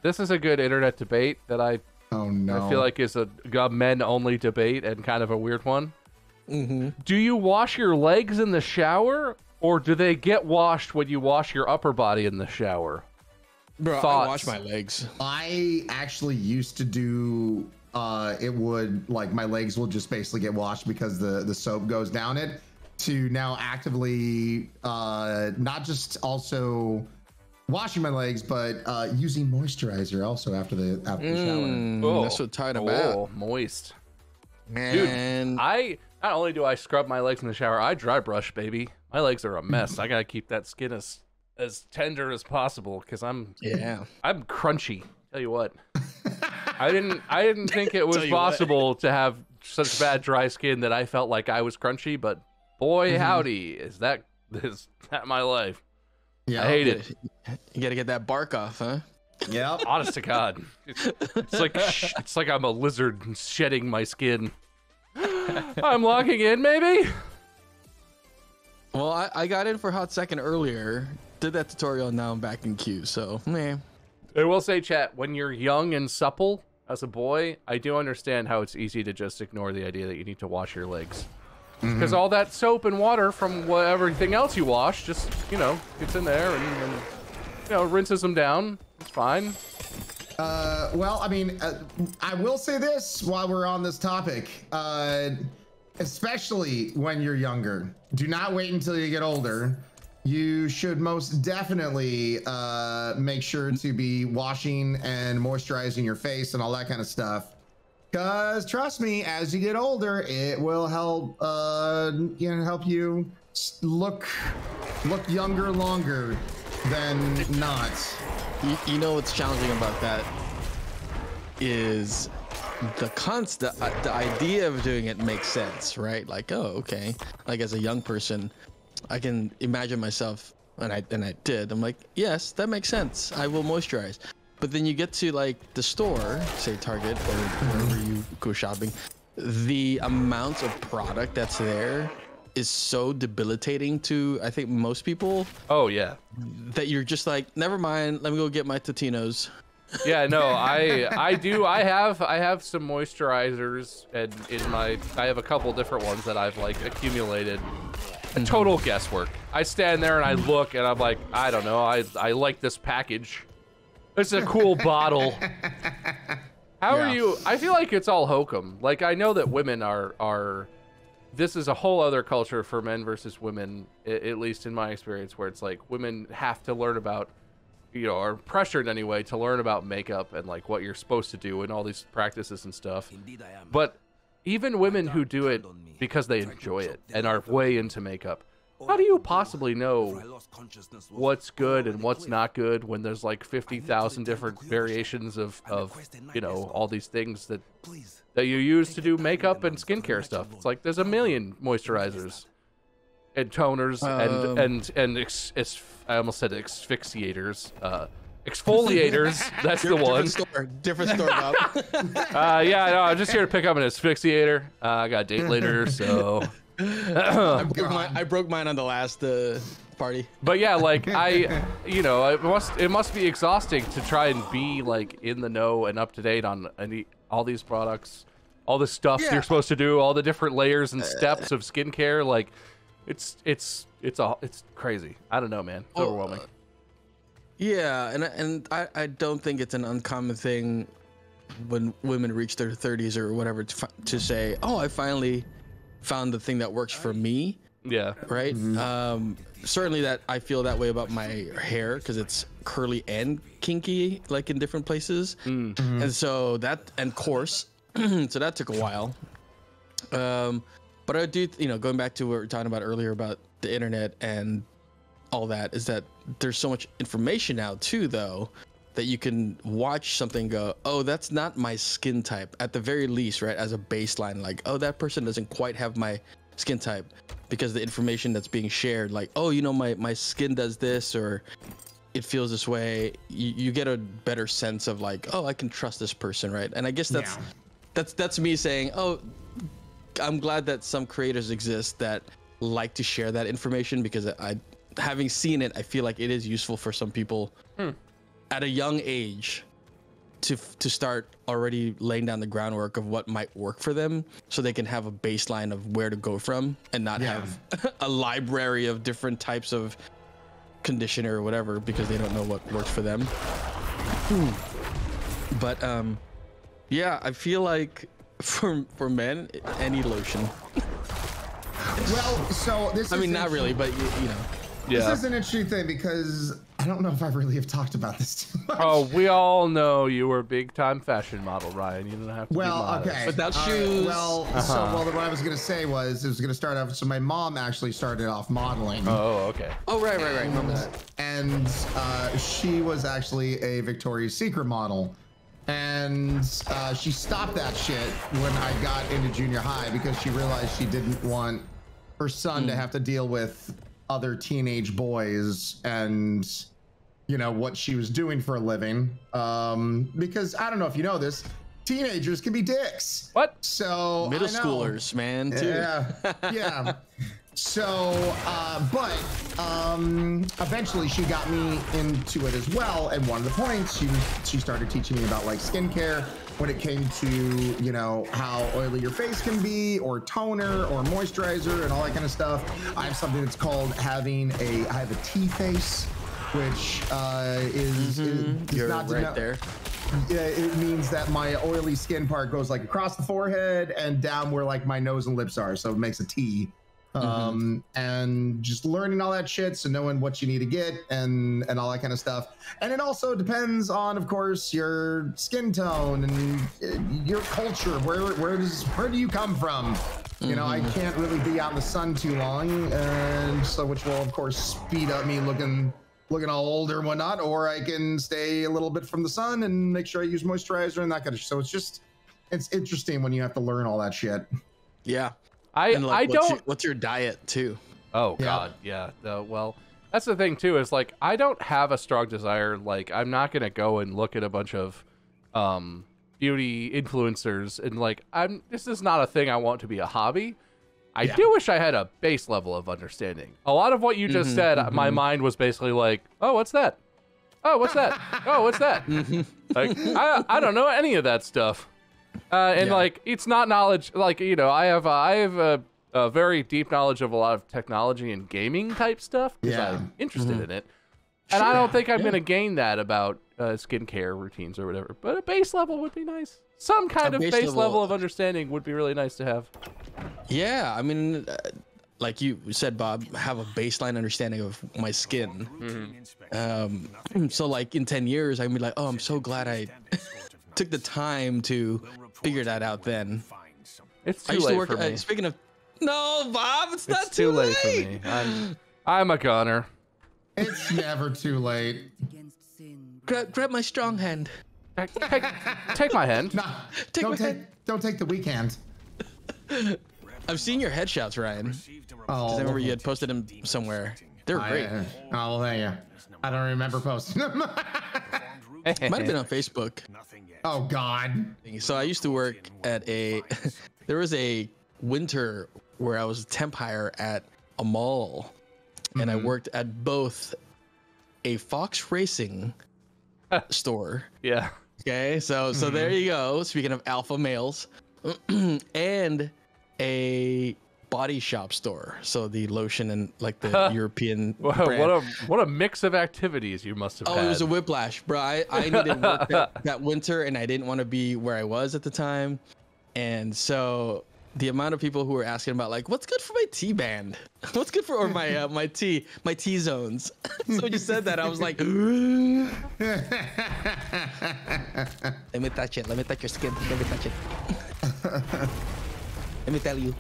this is a good internet debate that Oh no. I feel like is a men-only debate and kind of a weird one. Do you wash your legs in the shower, or do they get washed when you wash your upper body in the shower? Bro, Thoughts? I wash my legs. I actually used to do it would like my legs will just basically get washed because the soap goes down it, to now actively not just also washing my legs, but using moisturizer also after the shower. That's what tied about. Oh, moist. Man. Dude, not only do I scrub my legs in the shower, I dry brush, baby. My legs are a mess. I gotta keep that skin as tender as possible because I'm crunchy. Tell you what, I didn't think it was possible to have such bad dry skin that I felt like I was crunchy, but boy howdy, is that my life. Yeah, I hate it. You gotta get that bark off, huh? Yeah. Honest to God, it's like I'm a lizard shedding my skin. I'm locking in, maybe. Well, I got in for a hot second earlier. Did that tutorial, now I'm back in queue. So, man. I will say, chat, when you're young and supple as a boy, I do understand how it's easy to just ignore the idea that you need to wash your legs. Because all that soap and water from everything else you wash just, gets in there and rinses them down. It's fine. Well, I mean, I will say this while we're on this topic, especially when you're younger, do not wait until you get older. You should most definitely make sure to be washing and moisturizing your face and all that kind of stuff. Because trust me, as you get older, it will help help you look younger longer than not. You know what's challenging about that is the idea of doing it makes sense, right? Like, oh, okay. Like as a young person, I can imagine myself, and I did. I'm like, yes, that makes sense. I will moisturize. But then you get to like the store, say Target or wherever you go shopping, the amount of product that's there is so debilitating to, I think, most people. Oh yeah. That you're just like, never mind, let me go get my Totinos. Yeah, no, I do. I have some moisturizers, and I have a couple different ones that I've like accumulated. Total guesswork. I stand there and I look and I'm like, I don't know. I like this package. It's a cool bottle. How are you? I feel like it's all hokum. Like I know that women are. This is a whole other culture for men versus women, at least in my experience, where it's like women have to learn about, are pressured anyway to learn about makeup and like what you're supposed to do and all these practices and stuff. But even women who do it because they enjoy it and are way into makeup, how do you possibly know what's good and what's not good when there's like 50,000 different variations of all these things that you use to do makeup and skincare stuff? It's like there's a million moisturizers and toners and I almost said asphyxiators, exfoliators. That's the one. Different store, Bob. Yeah, no, I'm just here to pick up an asphyxiator. I got a date later, so. I broke mine on the last party. But yeah, like it must be exhausting to try and be like in the know and up to date on all these products, all the stuff you're supposed to do, all the different layers and steps of skincare. Like, it's crazy. I don't know, man. It's overwhelming. Yeah, and I don't think it's an uncommon thing when women reach their 30s or whatever to say, oh, I finally found the thing that works for me. Yeah. Right. Certainly that I feel that way about my hair because it's curly and kinky, like in different places. And so and coarse. So that took a while. But I do, going back to what we were talking about earlier about the internet and all that, is that there's so much information now too, though, that you can watch something and go, oh, that's not my skin type, at the very least, right? As a baseline, like, oh, that person doesn't quite have my skin type, because the information that's being shared, like, oh, my skin does this, or it feels this way, you get a better sense of like, oh, I can trust this person, right? And I guess that's me saying, oh, I'm glad that some creators exist that like to share that information, because having seen it, I feel like it is useful for some people at a young age to start already laying down the groundwork of what might work for them, so they can have a baseline of where to go from, and not have a library of different types of conditioner or whatever, because they don't know what works for them. But yeah, I feel like for men, any lotion. Well, so this. I mean, not really, but you know. This is an interesting thing because I don't know if I really have talked about this too much. Oh, we all know you were a big-time fashion model, Ryan. You don't have to be modest. Okay. Without shoes. Well, what I was going to say was, it was going to start off, so my mom actually started off modeling. Oh, okay. Oh, right. Remember that. And she was actually a Victoria's Secret model. And she stopped that shit when I got into junior high because she realized she didn't want her son to have to deal with other teenage boys and, you know, what she was doing for a living. Because I don't know if you know this, teenagers can be dicks. What? So Middle schoolers, man, too. Yeah. So, but eventually she got me into it as well. And one of the points, she started teaching me about like skincare when it came to, you know, how oily your face can be, or toner or moisturizer and all that kind of stuff. I have something that's called I have a T face, which is You're not right there. Yeah, it means that my oily skin part goes like across the forehead and down where like my nose and lips are. So it makes a T. And just learning all that shit, so knowing what you need to get and all that kind of stuff. And it also depends on, of course, your skin tone and your culture. Where do you come from? You know, I can't really be out in the sun too long, and so which will of course speed up me looking all older and whatnot, or I can stay a little bit from the sun and make sure I use moisturizer and that kind of. So it's interesting when you have to learn all that shit. Yeah. What's your diet too? Oh God, yeah. Well, that's the thing too. Is like I don't have a strong desire. Like I'm not gonna go and look at a bunch of beauty influencers and like this is not a thing I want to be a hobby. I do wish I had a base level of understanding. A lot of what you just said, my mind was basically like, oh, what's that? Oh, what's that? Oh, what's that? Like I don't know any of that stuff. Like it's not knowledge. Like, you know, I have a very deep knowledge of a lot of technology and gaming type stuff because I'm interested in it. And I don't think I'm gonna gain that about skincare routines or whatever. But a base level would be nice. Some kind of base level of understanding would be really nice to have. Yeah, I mean, like you said, Bob, have a baseline understanding of my skin. So like in 10 years, I can be like, oh, I'm so glad I took the time to figure that out then. It's too late for me. Speaking of, no, Bob, it's not too late for me. I'm a goner. It's never too late. Grab my strong hand. Take my hand. Nah, don't take the weak hand. I've seen your headshots, Ryan. Oh, I remember you had posted them somewhere. They're great. Oh, well, thank you. I don't remember posting them. Might have been on Facebook. Oh God. So I used to work at there was a winter where I was temp hire at a mall, and I worked at both a Fox Racing store. Yeah. Okay, so there you go. Speaking of alpha males, and a body shop store. So the lotion and like the European brand. What a mix of activities you must have had. Oh, it was a whiplash, bro. I needed work that winter, and I didn't want to be where I was at the time. And so the amount of people who were asking about like, what's good for my T band? What's good for or my T zones? So when you said that, I was like, let me touch it. Let me touch your skin. Let me touch it. Let me tell you.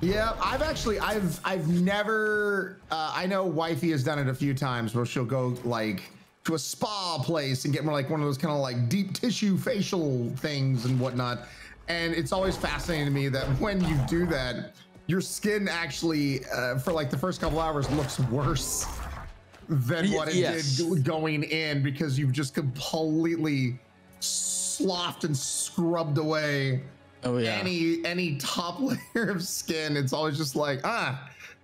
Yeah, I've never, I know wifey has done it a few times where she'll go like to a spa place and get more like one of those kind of like deep tissue facial things and whatnot. And it's always fascinating to me that when you do that, your skin actually, for like the first couple hours, looks worse than what it did going in, because you've just completely sloughed and scrubbed away any top layer of skin. It's always just like, that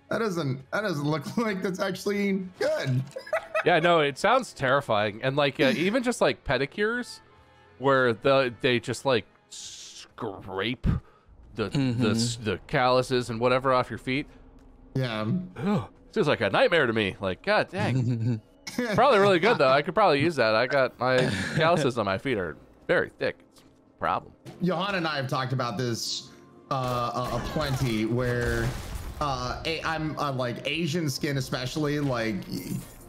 doesn't look like that's actually good. Yeah, no, it sounds terrifying. And like even just like pedicures where they just like scrape the calluses and whatever off your feet. Yeah. Seems like a nightmare to me. Like, god dang. Probably really good though. I could probably use that. I got my calluses on my feet are very thick. It's a problem. Johanna and I have talked about this plenty where I'm like Asian skin especially, like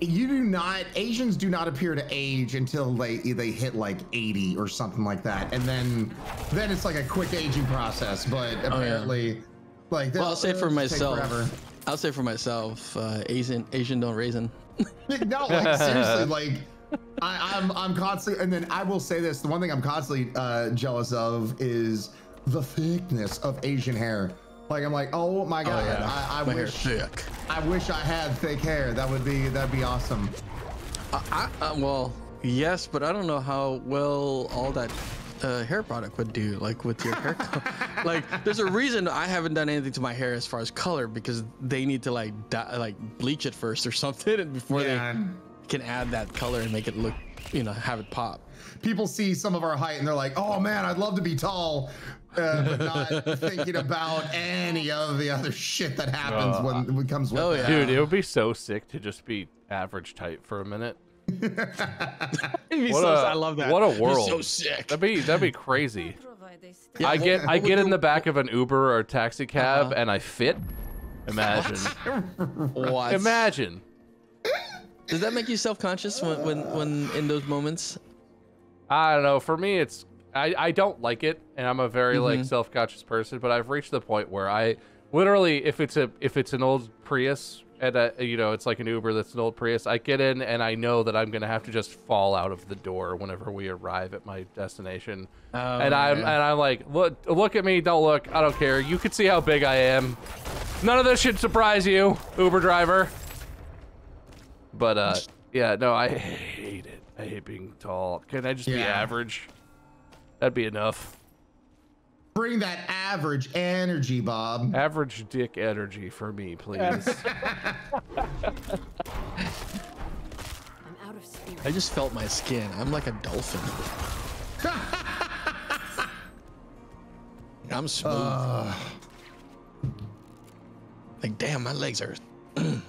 Asians do not appear to age until they hit like 80 or something like that, and then it's like a quick aging process. But apparently, like, well, I'll say for myself, Asian don't raisin. No, like seriously, like I'm constantly, and then I will say this: the one thing I'm constantly jealous of is the thickness of Asian hair. Like I'm like, oh my god, I wish I had thick hair. That'd be awesome. Well, yes, but I don't know how well all that hair product would do, like with your hair color. Like, there's a reason I haven't done anything to my hair as far as color, because they need to like bleach it first or something, and before they can add that color and make it look, have it pop. People see some of our height and they're like, oh man, I'd love to be tall. But not thinking about any of the other shit that happens when it comes with it. Dude, it would be so sick to just be average type for a minute. I love that. What a world. So sick. That'd be crazy. Yeah, I get in the back of an Uber or taxi cab and I fit. Imagine. What? Imagine. Does that make you self-conscious when in those moments? I don't know. For me, it's I don't like it, and I'm a very like self-conscious person. But I've reached the point where I literally, if it's an old Prius and it's like an Uber that's an old Prius, I get in and I know that I'm gonna have to just fall out of the door whenever we arrive at my destination. I'm like, look at me, don't look, I don't care. You can see how big I am. None of this should surprise you, Uber driver. But yeah, no, I hate it. I hate being tall. Can I just be average? That'd be enough. Bring that average energy, Bob. Average dick energy for me, please. I'm out of spirit. I just felt my skin. I'm like a dolphin. I'm smooth. Like, damn, my legs are smooth.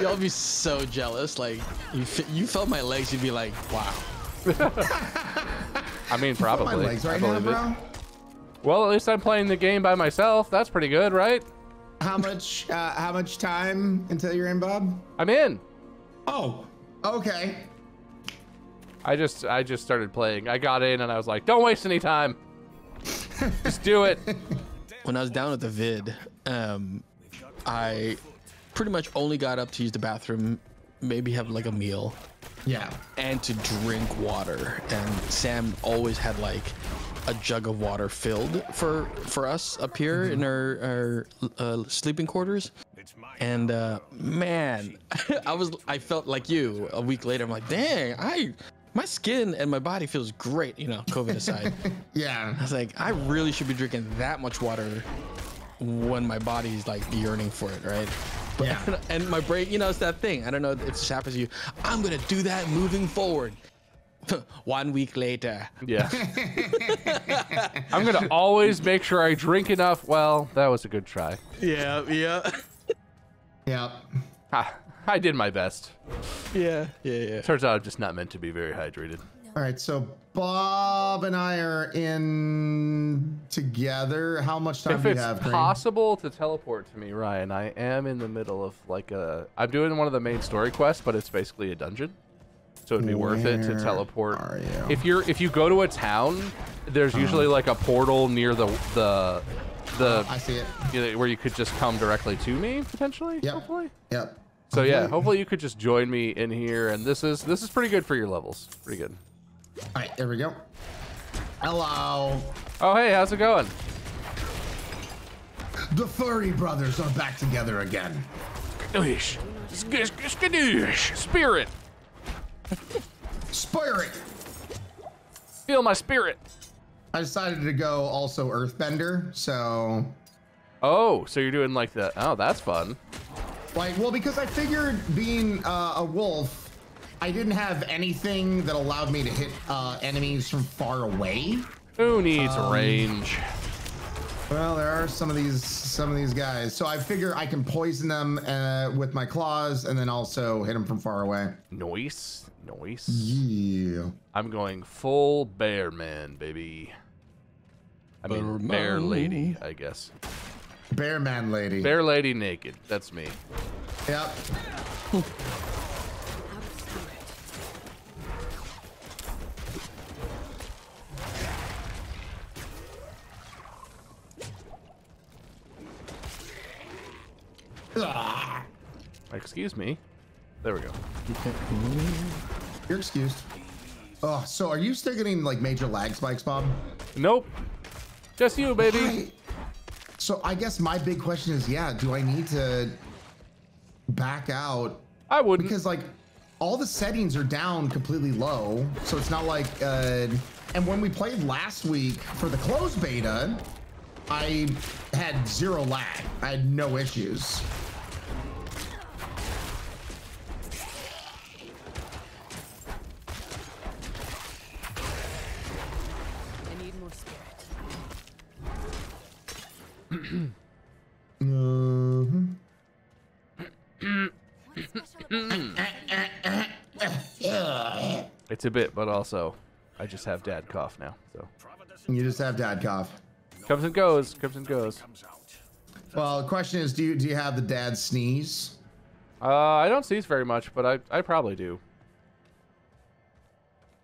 Y'all be so jealous. Like, you felt my legs, you'd be like, wow. I mean, probably. My legs right now, bro. Well, at least I'm playing the game by myself. That's pretty good, right? How much time until you're in, Bob? I'm in. Oh, okay. I just started playing. I got in and I was like, don't waste any time. Just do it. When I was down at the vid, I pretty much only got up to use the bathroom, maybe have like a meal. Yeah. And to drink water. And Sam always had like a jug of water filled for us up here in our sleeping quarters. And man, I felt like you a week later. I'm like, dang, my skin and my body feels great, COVID aside. Yeah. I was like, I really should be drinking that much water when my body's like yearning for it, right? But, yeah. And my brain, it's that thing. I don't know if this happens to you. I'm gonna do that moving forward. 1 week later. Yeah. I'm gonna always make sure I drink enough. Well, that was a good try. Yeah. Yeah. I did my best. Yeah. Turns out I'm just not meant to be very hydrated. All right, so Bob and I are in together. How much time do you have? If it's possible to teleport to me, Ryan, I am in the middle of I'm doing one of the main story quests, but it's basically a dungeon. So it'd be worth it to teleport. Are you? If you go to a town, there's usually like a portal near the I see it. where you could just come directly to me potentially. Yep. Hopefully. Yep. So yeah, hopefully you could just join me in here, and this is pretty good for your levels. Pretty good. All right, there we go. Hello. Oh hey, how's it going? The furry brothers are back together again. Spirit. Spirit. Feel my spirit. I decided to go also Earthbender, so. Oh, so you're doing like the. Oh, that's fun. Like, well, because I figured being a wolf, I didn't have anything that allowed me to hit enemies from far away. Who needs range? Well, there are some of these guys. So I figure I can poison them with my claws and then also hit them from far away. Noise. Yeah. I'm going full bear man, baby. I mean, bear lady, I guess. Bear man lady. Bear lady naked. That's me. Yep. Excuse me. There we go. You're excused. Oh, so are you still getting like major lag spikes, Bob? Nope. Just you, baby. So I guess my big question is, yeah, do I need to back out? I wouldn't. Because like all the settings are down completely low. So it's not like, and when we played last week for the closed beta, I had 0 lag. I had no issues. It's a bit, but also, I just have dad cough now. So You just have dad cough. comes and goes. Comes and goes. Well, the question is, do you have the dad sneeze? I don't sneeze very much, but I probably do.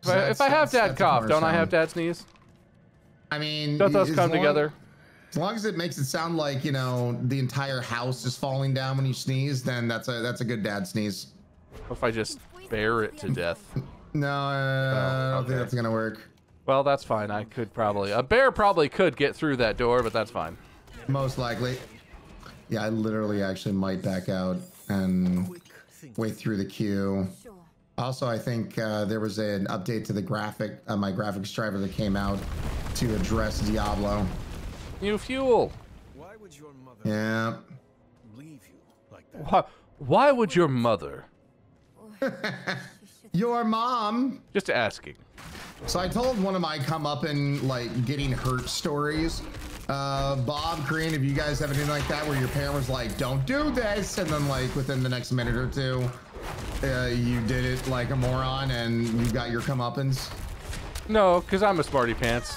If I have dad cough, don't I have dad sneeze? I mean, Don't those come together? As long as it makes it sound like, you know, the entire house is falling down when you sneeze, then that's a good dad sneeze. If I just bear it to death. No, I don't think okay. that's gonna work. Well, that's fine. I could probably... A bear probably could get through that door, but that's fine. Most likely. Yeah, I literally actually might back out and wait through the queue. Also, I think there was an update to the my graphics driver that came out to address Diablo. New fuel. Why would your mother Yeah. leave you like that? Why would your mother? Your mom. Just asking. So I told one of my come up and like getting hurt stories. Bob, Green, if you guys have anything like that where your parent was like, don't do this, and then like within the next minute or two, you did it like a moron and you got your comeuppance? No, because I'm a smarty pants.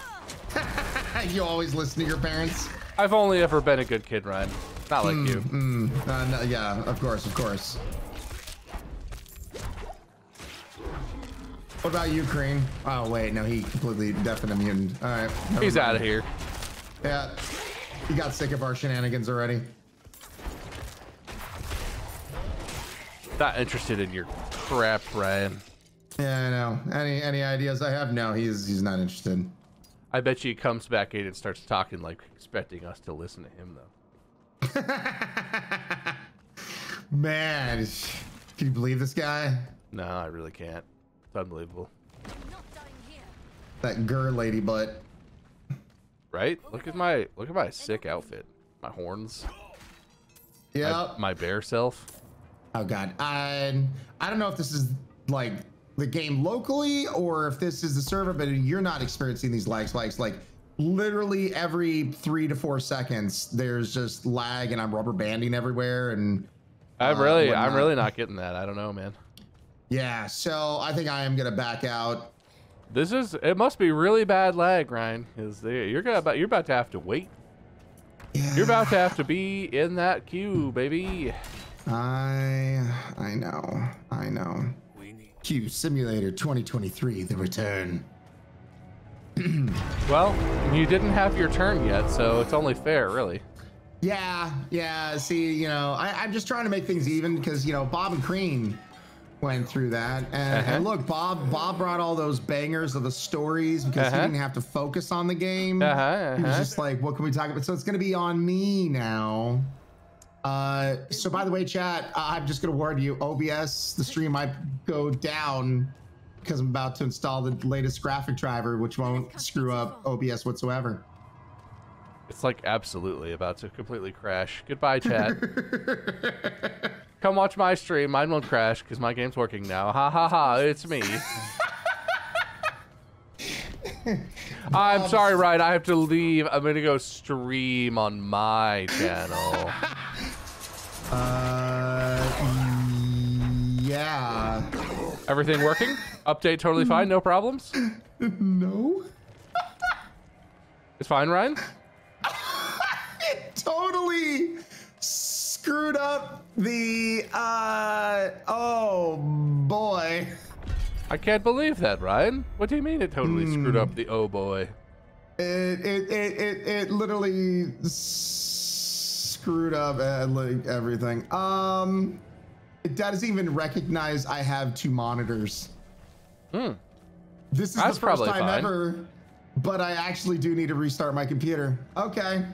You always listen to your parents? I've only ever been a good kid, Ryan. Not like you. No, yeah, of course, of course. What about you, Cream? Oh, wait, no, he completely deaf and immune. All right. He's out of here. Yeah, he got sick of our shenanigans already. Not interested in your crap, Ryan. Yeah, I know. Any ideas I have? No, he's not interested. I bet you he comes back in and starts talking like expecting us to listen to him, though. Man, can you believe this guy? No, I really can't. It's unbelievable. That gur lady butt. Right? Look at my sick outfit. My horns. Yeah. My bear self. Oh god. I don't know if this is like the game locally or if this is the server, but you're not experiencing these lag spikes. Like literally every 3 to 4 seconds, there's just lag and I'm rubber banding everywhere. And I'm really not getting that. I don't know, man. Yeah, so I think I am gonna back out. It must be really bad lag, Ryan, because you're about to have to wait. Yeah. You're about to have to be in that queue, baby. I know. Q Simulator 2023, the return. Well, you didn't have your turn yet, so it's only fair, really. Yeah. See, you know, I'm just trying to make things even because, you know, Bob and Crean went through that. And look, Bob brought all those bangers of the stories because he didn't have to focus on the game. He was just like, what can we talk about? So it's going to be on me now. So by the way, chat, I'm just going to warn you, OBS, the stream might go down because I'm about to install the latest graphic driver, which won't screw up OBS whatsoever. It's like absolutely about to completely crash. Goodbye, chat. Come watch my stream. Mine won't crash because my game's working now. Ha ha ha, it's me. I'm sorry, Ryan. I have to leave. I'm gonna go stream on my channel. Yeah. Everything working? Update totally fine, no problems? No. It's fine, Ryan? It totally screwed up the, oh boy. I can't believe that, Ryan. What do you mean it totally screwed up the oh boy? It literally screwed up like everything. It doesn't even recognize I have 2 monitors. This is That's the first probably time fine. ever, but I actually do need to restart my computer. Okay.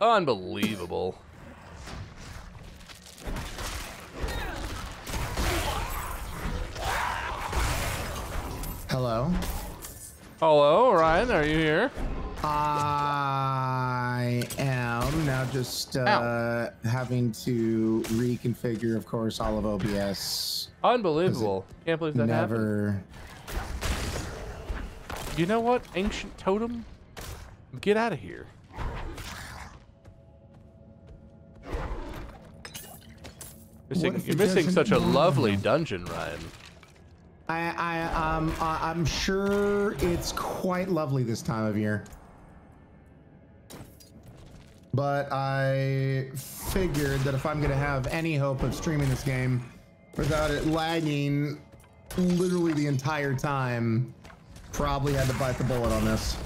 Unbelievable. Hello. Hello, Ryan, are you here? I am now just having to reconfigure, of course, all of OBS. Unbelievable. Can't believe that happened. Never. You know what, Ancient Totem? Get out of here. You're missing such a lovely dungeon, Ryan. I'm sure it's quite lovely this time of year. But I figured that if I'm gonna have any hope of streaming this game without it lagging literally the entire time, probably had to bite the bullet on this.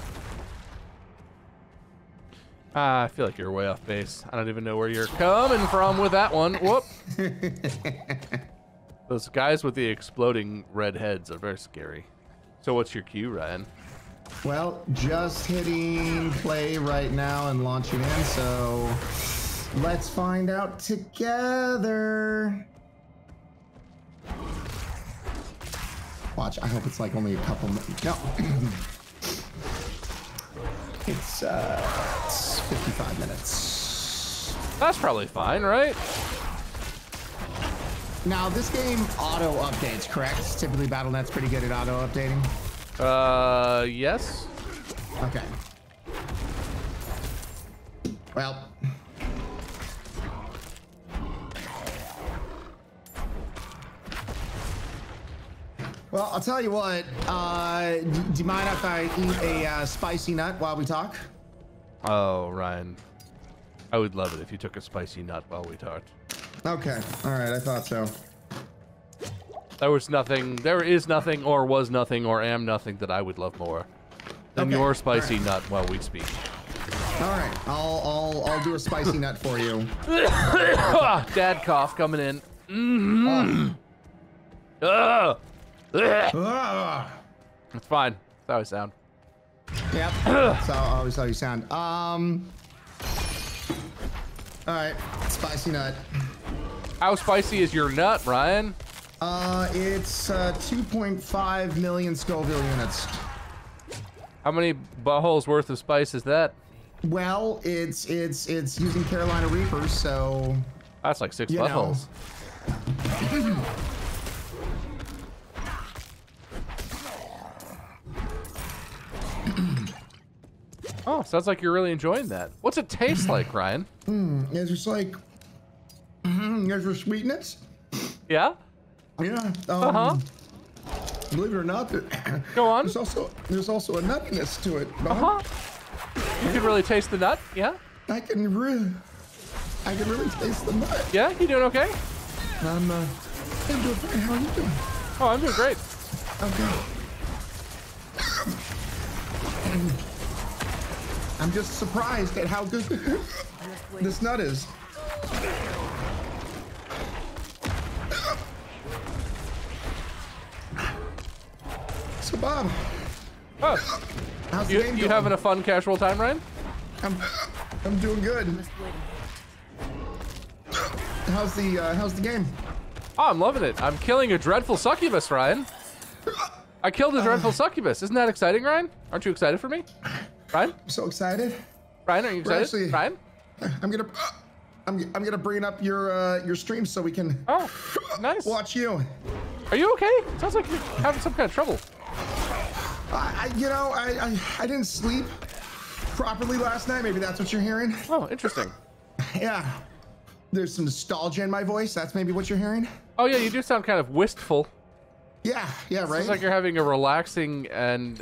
I feel like you're way off base. I don't even know where you're coming from with that one. Whoop. Those guys with the exploding red heads are very scary. So what's your cue, Ryan? Well, just hitting play right now and launching in, so let's find out together. Watch, I hope it's like only a couple minutes. No. It's 55 minutes. That's probably fine, right? Now, this game auto updates, correct? Typically, Battle.net's pretty good at auto updating. Yes. Okay. Well. Well, I'll tell you what. Do you mind if I eat a spicy nut while we talk? Oh, Ryan. I would love it if you took a spicy nut while we talked. Okay. All right. I thought so. There is nothing, or was nothing, or am nothing that I would love more than your spicy nut while we speak. All right. I'll do a spicy nut for you. Dad cough coming in. Mm-hmm. It's fine. That's how I sound. Yep. That's always how you sound. All right. Spicy nut. How spicy is your nut, Ryan? It's 2.5 million Scoville units. How many buttholes worth of spice is that? Well, it's using Carolina Reapers, so That's like 6 you know. buttholes. Oh, sounds like you're really enjoying that. What's it taste like, Ryan? It's just like there's your sweetness. Yeah? Yeah. Believe it or not, Go on. there's also a nuttiness to it. You can really taste the nut? Yeah? I can really taste the nut. Yeah? You doing okay? I'm doing fine. How are you doing? Oh, I'm doing great. Okay. I'm just surprised at how good this nut is. So Bob, Oh, how's the you game going? having a fun casual time, Ryan? I'm doing good. How's the game? Oh, I'm loving it. I'm killing a dreadful succubus, Ryan. I killed a dreadful succubus. Isn't that exciting, Ryan? Aren't you excited for me? Ryan? I'm so excited. Ryan, are you excited? Actually, Ryan? I'm gonna bring up your stream so we can Oh, nice. watch you. Are you okay? Sounds like you're having some kind of trouble. I didn't sleep properly last night. Maybe that's what you're hearing. Oh, interesting. Yeah. There's some nostalgia in my voice. That's maybe what you're hearing. Oh yeah, you do sound kind of wistful. Yeah, right. Sounds like you're having a relaxing and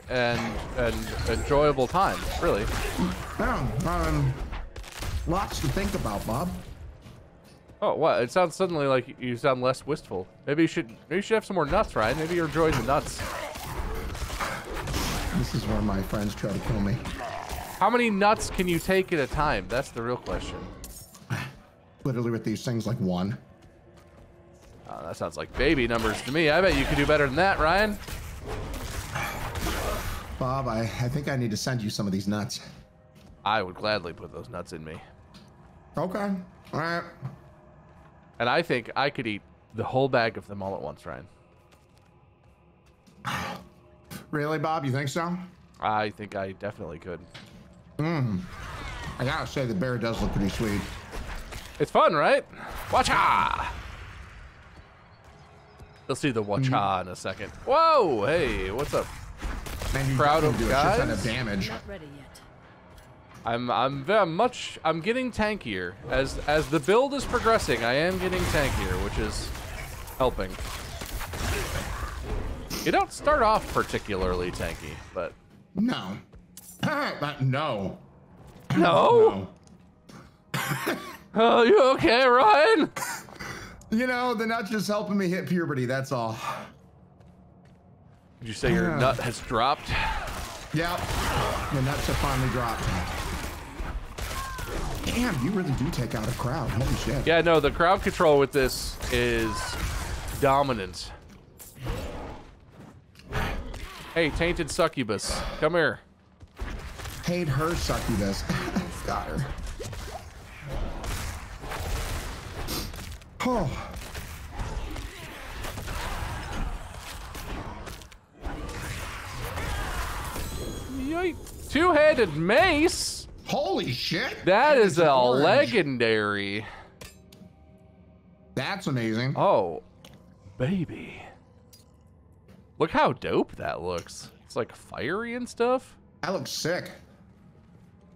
enjoyable time. Really. Yeah, lots to think about, Bob. Oh, what? It sounds suddenly like you sound less wistful. Maybe you should have some more nuts, Ryan. Maybe you're enjoying the nuts. This is where my friends try to kill me. How many nuts can you take at a time? That's the real question. Literally with these things, like one. Oh, that sounds like baby numbers to me. I bet you could do better than that, Ryan. Bob, I think I need to send you some of these nuts. I would gladly put those nuts in me. Okay. All right. And I think I could eat the whole bag of them all at once, Ryan. Really, Bob? You think so? I think I definitely could. I gotta say, the bear does look pretty sweet. It's fun, right? Watcha! You'll see the watcha in a second. Whoa! Hey, what's up? Man, you Crowd definitely of do a shit ton guys? of damage. Not ready yet. I'm getting tankier. As the build is progressing, I am getting tankier, which is helping. You don't start off particularly tanky, but No. No. no. Oh, you okay, Ryan? You know, the nut's just helping me hit puberty, that's all. Did you say your nut has dropped? Yep. The nuts have finally dropped. Damn, you really do take out a crowd. Holy shit. Yeah, no, the crowd control with this is dominant. Hey, tainted succubus, come here. Hate her succubus. Got her. Oh. Yoink. Two-handed mace? Holy shit. That is a orange. legendary. That's amazing. Oh, baby. Look how dope that looks. It's like fiery and stuff. That looks sick.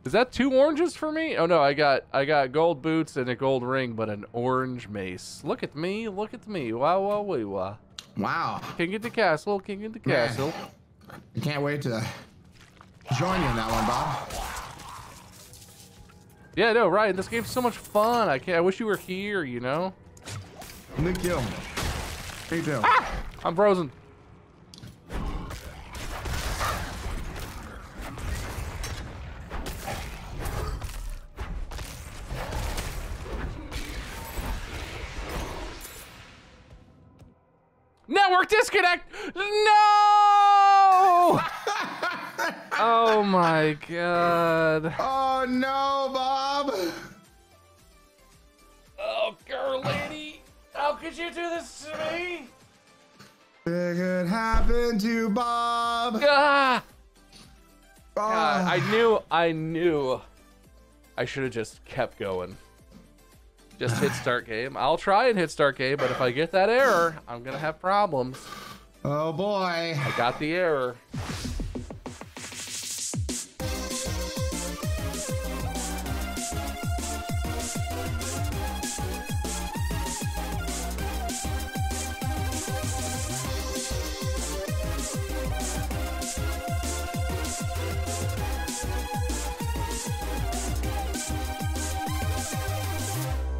Is that 2 oranges for me? Oh no, I got gold boots and a gold ring, but an orange mace. Look at me, look at me. Wow, wow, wee, wow. Wow. King of the castle, king of the Man. castle. I can't wait to join you in that one, Bob. Yeah, no, Ryan, this game's so much fun. I wish you were here, you know? Nick you. Me too. Ah! I'm frozen. Network disconnect! No! Oh my god. Oh no, Bob. Oh, girl lady. How could you do this to me? It could happen to Bob. Ah! Oh. God, I knew I should have just kept going. Just hit start game. I'll try and hit start game, but if I get that error, I'm gonna have problems. Oh boy. I got the error.